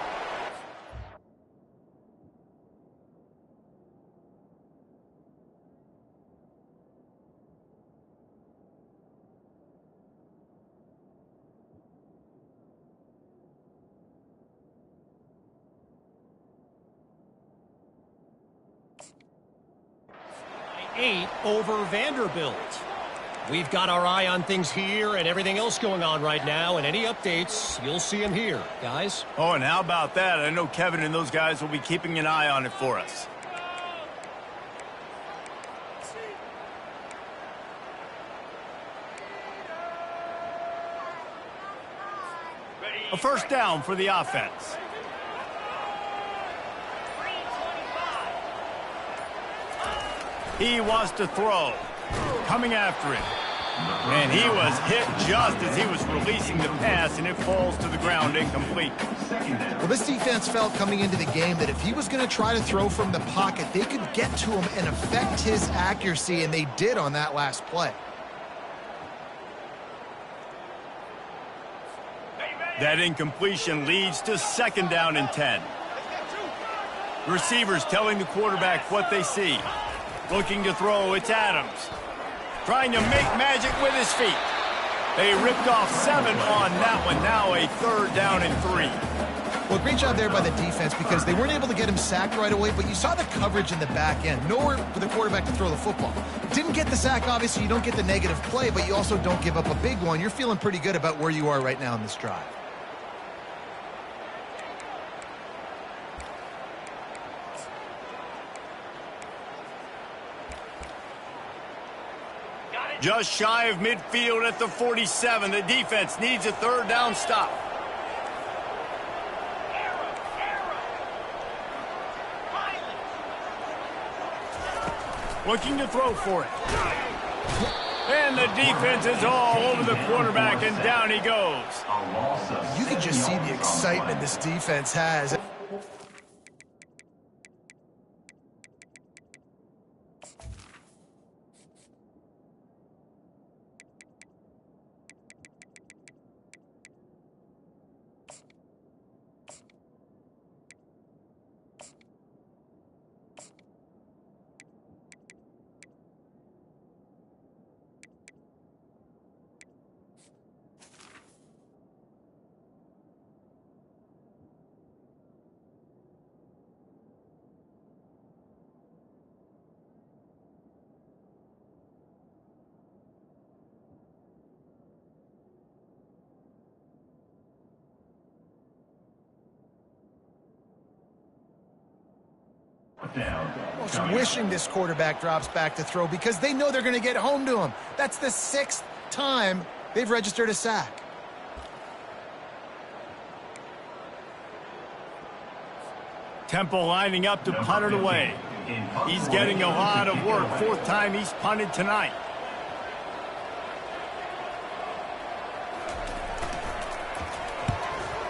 Over Vanderbilt. We've got our eye on things here and everything else going on right now, and any updates, you'll see them here, guys. Oh, and how about that? I know Kevin and those guys will be keeping an eye on it for us. A first down for the offense. He wants to throw. Coming after it. And he was hit just as he was releasing the pass, and it falls to the ground incomplete. Well, this defense felt coming into the game that if he was going to try to throw from the pocket, they could get to him and affect his accuracy, and they did on that last play. That incompletion leads to second down and 10. Receivers telling the quarterback what they see. Looking to throw, it's Adams. Trying to make magic with his feet. They ripped off 7 on that one. Now a third down and 3. Well, great job there by the defense because they weren't able to get him sacked right away, but you saw the coverage in the back end. Nowhere for the quarterback to throw the football. Didn't get the sack, obviously. You don't get the negative play, but you also don't give up a big one. You're feeling pretty good about where you are right now in this drive. Just shy of midfield at the 47. The defense needs a third down stop. Looking to throw for it. And the defense is all over the quarterback, and down he goes. You can just see the excitement this defense has. Almost wishing this quarterback drops back to throw because they know they're going to get home to him. That's the 6th time they've registered a sack. Temple lining up to punt it away. He's getting a lot of work. 4th time he's punted tonight.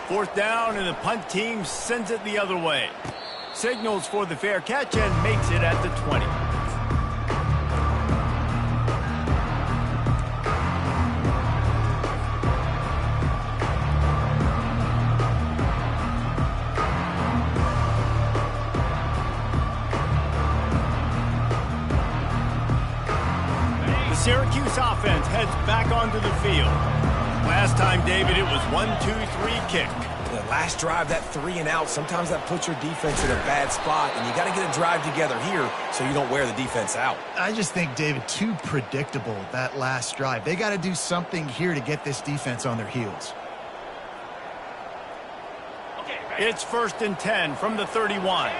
Fourth down, and the punt team sends it the other way. Signals for the fair catch and makes it at the 20. The Syracuse offense heads back onto the field. Last time, David, it was 1-2-3 kick. The last drive, that 3 and out, sometimes that puts your defense in a bad spot, and you got to get a drive together here so you don't wear the defense out. I just think, David, too predictable, that last drive. They got to do something here to get this defense on their heels. It's 1st and 10 from the 31.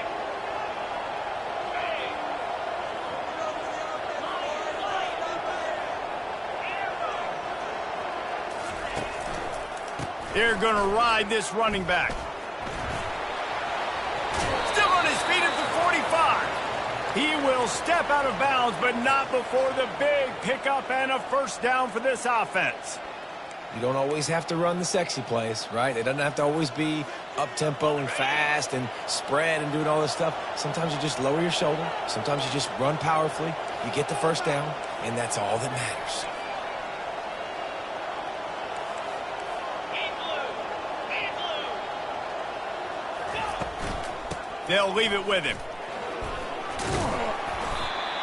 They're going to ride this running back. Still on his feet at the 45. He will step out of bounds, but not before the big pickup and a first down for this offense. You don't always have to run the sexy plays, right? It doesn't have to always be up-tempo and fast and spread and doing all this stuff. Sometimes you just lower your shoulder. Sometimes you just run powerfully. You get the first down, and that's all that matters. They'll leave it with him.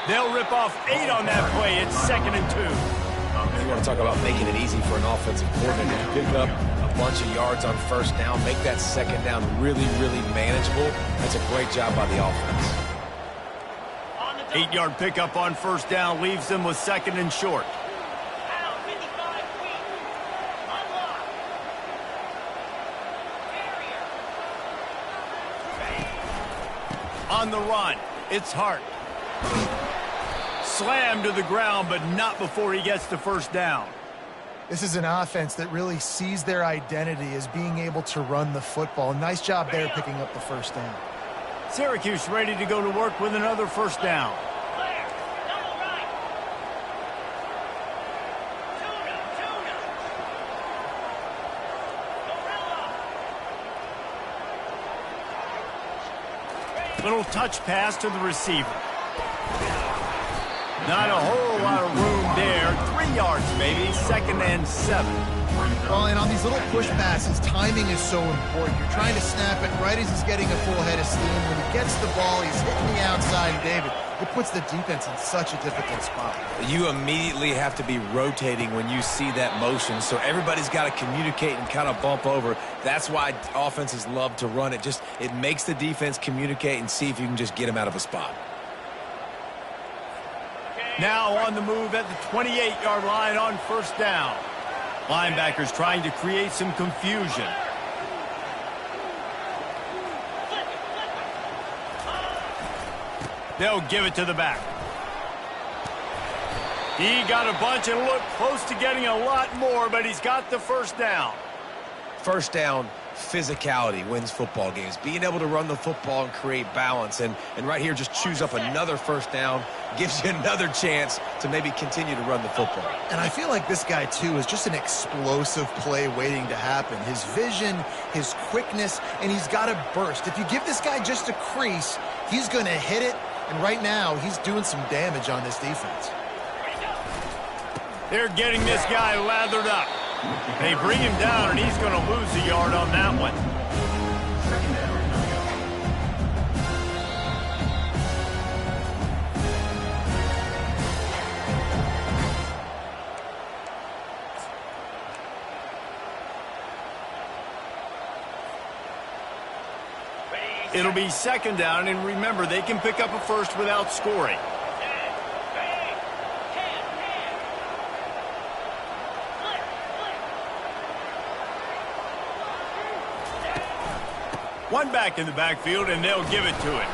They'll rip off 8 on that play. It's 2nd and 2. You want to talk about making it easy for an offensive coordinator to pick up a bunch of yards on first down, make that second down really, really manageable. That's a great job by the offense. 8-yard pickup on first down leaves them with 2nd and short. On the run, it's Hart. Slammed to the ground, but not before he gets the first down. This is an offense that really sees their identity as being able to run the football. Nice job there picking up the first down. Syracuse ready to go to work with another first down. Little touch pass to the receiver. Not a whole lot of room there. 3 yards, maybe. 2nd and 7. Well, and on these little push passes, timing is so important. You're trying to snap it right as he's getting a full head of steam. When he gets the ball, he's hitting the outside, and David, it puts the defense in such a difficult spot. You immediately have to be rotating when you see that motion, so everybody's got to communicate and kind of bump over. That's why offenses love to run it. It makes the defense communicate and see if you can just get them out of a spot. Now on the move at the 28-yard line on first down. Linebackers trying to create some confusion. They'll give it to the back. He got a bunch and looked close to getting a lot more, but he's got the first down. First down, physicality wins football games. Being able to run the football and create balance. And right here, just choose up another first down. Gives you another chance to maybe continue to run the football. And I feel like this guy, too, is just an explosive play waiting to happen. His vision, his quickness, and he's got a burst. If you give this guy just a crease, he's going to hit it. And right now, he's doing some damage on this defense. They're getting this guy lathered up. They bring him down, and he's going to lose a yard on that one. It'll be 2nd down, and remember, they can pick up a first without scoring. One back in the backfield, and they'll give it to him.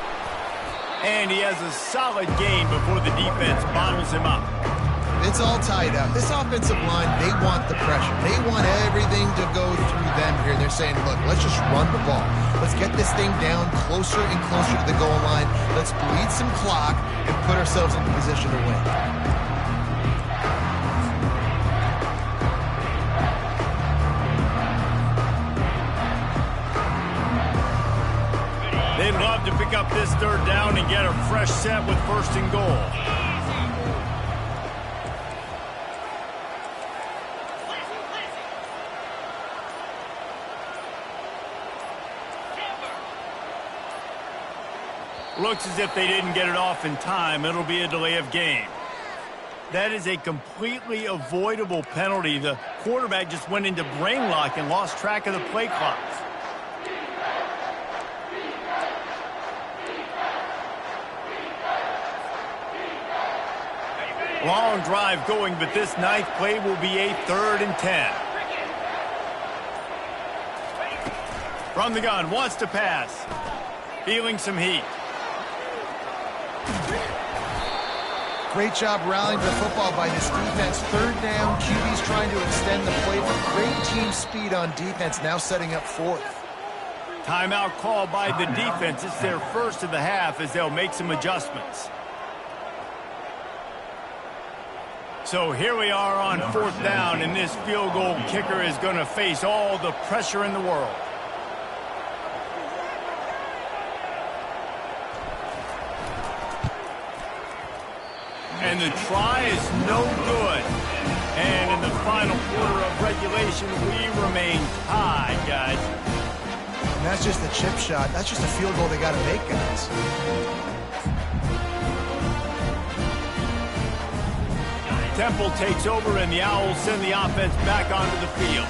And he has a solid gain before the defense bottles him up. It's all tied up. This offensive line, they want the pressure. They want everything to go through them here. They're saying, look, let's just run the ball. Let's get this thing down closer and closer to the goal line. Let's bleed some clock and put ourselves in position to win. They'd love to pick up this 3rd down and get a fresh set with 1st and goal. Looks as if they didn't get it off in time. It'll be a delay of game. That is a completely avoidable penalty. The quarterback just went into brain lock and lost track of the play clock. Long drive going, but this 9th play will be a 3rd and 10. From the gun, wants to pass. Feeling some heat. Great job rallying to the football by this defense. Third down, QB's trying to extend the play for great team speed on defense, now setting up fourth. Timeout call by the defense. It's their first of the half as they'll make some adjustments. So here we are on fourth down, and this field goal kicker is going to face all the pressure in the world. And the try is no good. And in the final quarter of regulation, we remain tied, guys. And that's just a chip shot. That's just a field goal they got to make, guys. Temple takes over, and the Owls send the offense back onto the field.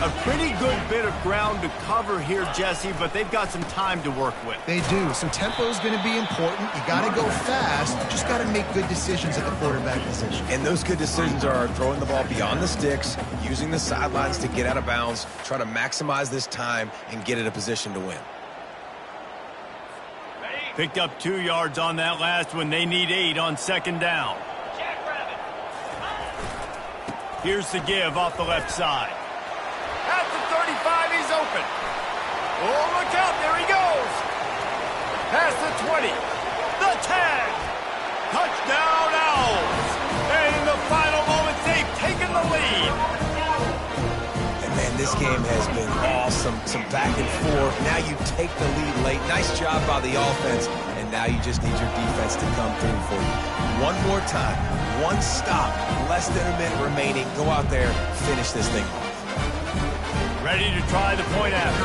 A pretty good bit of ground to cover here, Jesse, but they've got some time to work with. They do. So tempo is going to be important. You got to go fast. You just got to make good decisions at the quarterback position. And those good decisions are throwing the ball beyond the sticks, using the sidelines to get out of bounds, try to maximize this time and get in a position to win. Picked up 2 yards on that last one. They need 8 on second down. Here's the give off the left side. At the 35, he's open. Oh, look out, there he goes. Past the 20, the 10. Touchdown, Owls. And in the final moments, they've taken the lead. And man, this game has been awesome. Some back and forth. Now you take the lead late. Nice job by the offense. And now you just need your defense to come through for you. One more time. One stop. Less than a minute remaining. Go out there, finish this thing off. Ready to try the point after.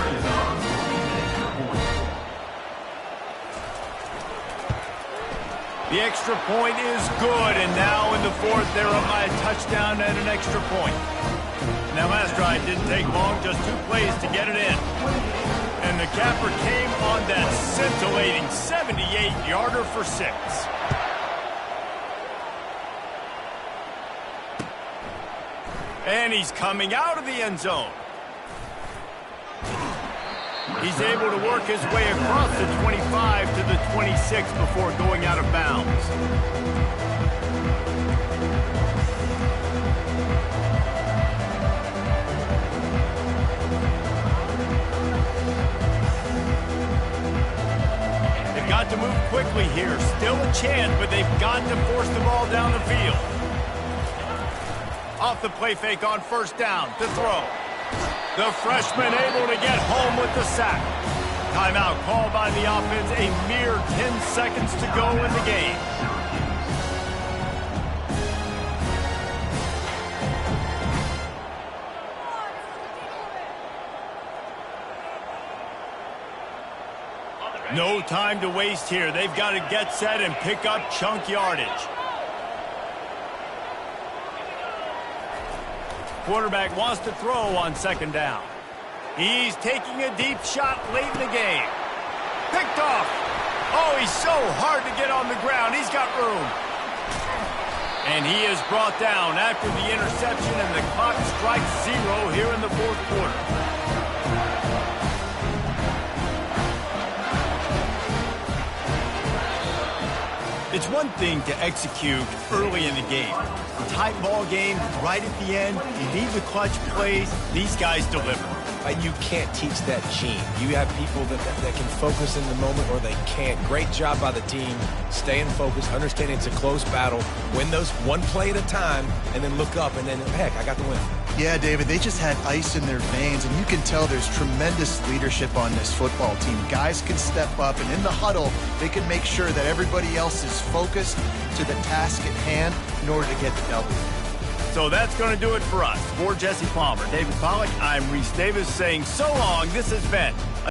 The extra point is good, and now in the fourth, they're up by a touchdown and an extra point. Now, last drive didn't take long, just 2 plays to get it in. And the capper came on that scintillating 78-yarder for 6. And he's coming out of the end zone. He's able to work his way across the 25 to the 26 before going out of bounds. They've got to move quickly here. Still a chance, but they've got to force the ball down the field. Off the play fake on first down to throw. The freshman able to get home with the sack. Timeout called by the offense. A mere 10 seconds to go in the game. No time to waste here. They've got to get set and pick up chunk yardage. Quarterback wants to throw on second down. He's taking a deep shot late in the game. Picked off. Oh, he's so hard to get on the ground. He's got room. And he is brought down after the interception, and the clock strikes 0 here in the fourth quarter. It's one thing to execute early in the game. A tight ball game, right at the end, you need the clutch plays. These guys deliver. You can't teach that gene. You have people that can focus in the moment or they can't. Great job by the team, staying focused, understanding it's a close battle, win those one play at a time, and then look up, and then, heck, I got the win. Yeah, David, they just had ice in their veins, and you can tell there's tremendous leadership on this football team. Guys can step up, and in the huddle, they can make sure that everybody else is focused to the task at hand in order to get the W. So that's going to do it for us. For Jesse Palmer, David Pollack, I'm Reese Davis saying so long. This has been